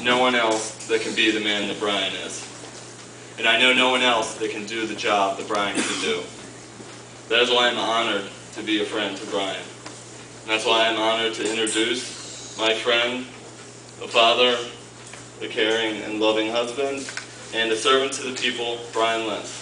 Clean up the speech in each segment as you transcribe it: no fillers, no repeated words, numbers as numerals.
no one else that can be the man that Bryan is. And I know no one else that can do the job that Bryan can do. That is why I'm honored to be a friend to Bryan. And that's why I'm honored to introduce my friend, the father, the caring and loving husband, and a servant to the people, Bryan Lentz.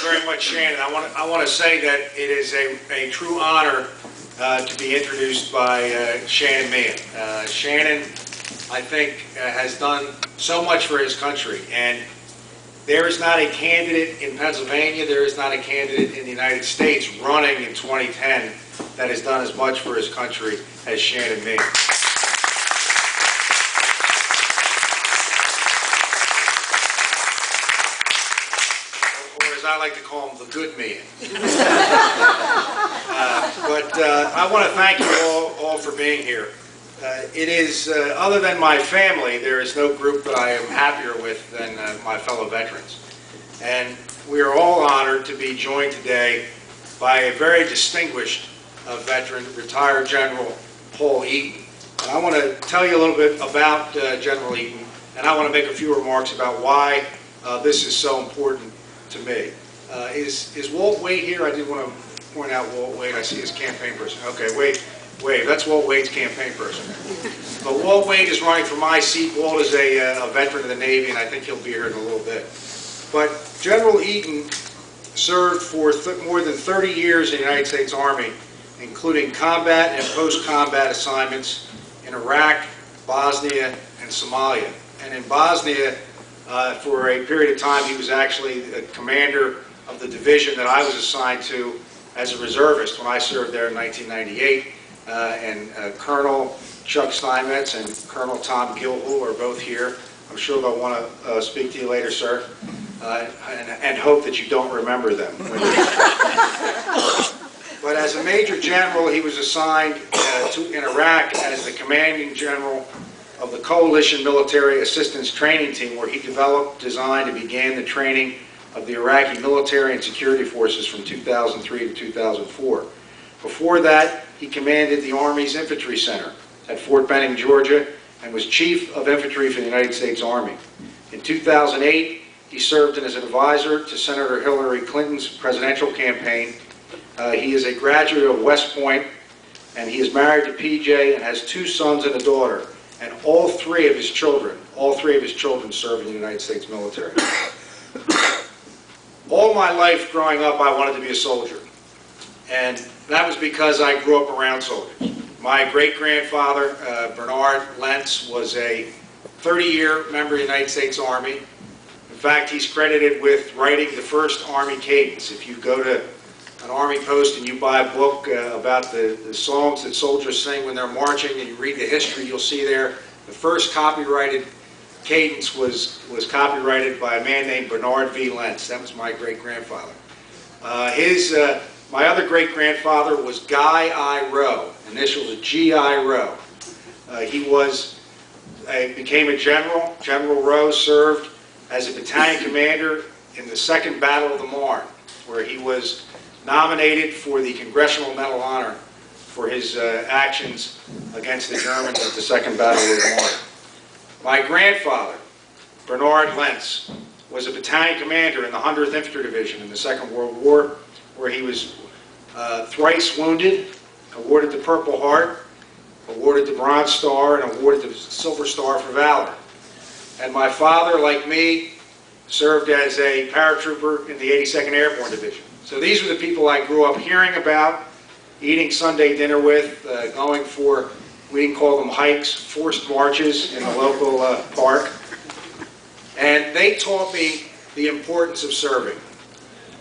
Very much, Shannon. I want to say that it is a true honor to be introduced by Shannon Meehan. Shannon, I think, has done so much for his country, and there is not a candidate in Pennsylvania, there is not a candidate in the United States running in 2010 that has done as much for his country as Shannon Meehan. I like to call him the good man. I want to thank you all for being here. It is, other than my family, there is no group that I am happier with than my fellow veterans. And we are all honored to be joined today by a very distinguished veteran, retired General Paul Eaton. And I want to tell you a little bit about General Eaton, and I want to make a few remarks about why this is so important to me. Is Walt Wade here? I did want to point out Walt Wade. I see his campaign person. Okay, wave. That's Walt Wade's campaign person. But Walt Wade is running for my seat. Walt is a veteran of the Navy, and I think he'll be here in a little bit. But General Eaton served for more than 30 years in the United States Army, including combat and post-combat assignments in Iraq, Bosnia, and Somalia. And in Bosnia, for a period of time, he was actually the commander of the division that I was assigned to as a reservist when I served there in 1998. And Colonel Chuck Steinmetz and Colonel Tom Gilhul are both here. I'm sure they'll want to speak to you later, sir, and hope that you don't remember them. But as a Major General, he was assigned in Iraq as the commanding general of the Coalition Military Assistance Training Team, where he developed, designed, and began the training of the Iraqi military and security forces from 2003 to 2004. Before that, he commanded the Army's Infantry Center at Fort Benning, Georgia, and was Chief of Infantry for the United States Army. In 2008, he served as an advisor to Senator Hillary Clinton's presidential campaign. He is a graduate of West Point, and he is married to PJ and has 2 sons and a daughter. And all three of his children serve in the United States military. All my life growing up, I wanted to be a soldier. And that was because I grew up around soldiers. My great-grandfather, Bernard Lentz, was a 30-year member of the United States Army. In fact, he's credited with writing the first Army cadence. If you go to an Army post and you buy a book about the songs that soldiers sing when they're marching, and you read the history, you'll see there the first copyrighted cadence was copyrighted by a man named Bernard V. Lentz. That was my great-grandfather. My other great-grandfather was Guy I. Rowe, initials G.I. Rowe. He became a general. General Rowe served as a battalion commander in the Second Battle of the Marne, where he was nominated for the Congressional Medal of Honor for his actions against the Germans at the Second Battle of the Marne. My grandfather, Bernard Lentz, was a battalion commander in the 100th Infantry Division in the Second World War, where he was thrice wounded, awarded the Purple Heart, awarded the Bronze Star, and awarded the Silver Star for Valor. And my father, like me, served as a paratrooper in the 82nd Airborne Division. So these were the people I grew up hearing about, eating Sunday dinner with, going for, we didn't call them hikes, forced marches in the local park. And they taught me the importance of serving.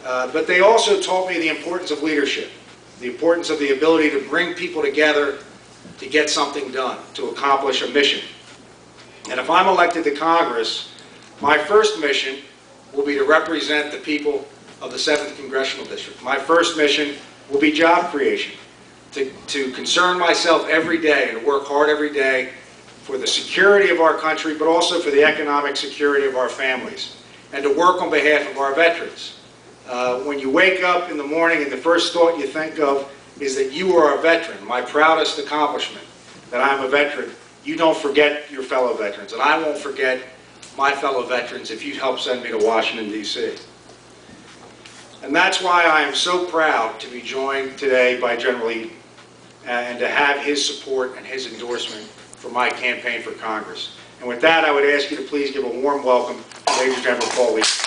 But they also taught me the importance of leadership, the importance of the ability to bring people together to get something done, to accomplish a mission. And if I'm elected to Congress, my first mission will be to represent the people of the 7th Congressional District. My first mission will be job creation. to concern myself every day and to work hard every day for the security of our country, but also for the economic security of our families, and to work on behalf of our veterans. When you wake up in the morning and the first thought you think of is that you are a veteran, my proudest accomplishment, that I'm a veteran, you don't forget your fellow veterans, and I won't forget my fellow veterans if you help send me to Washington, D.C. And that's why I am so proud to be joined today by General Eaton and to have his support and his endorsement for my campaign for Congress. And with that, I would ask you to please give a warm welcome to Major General Paul Eaton.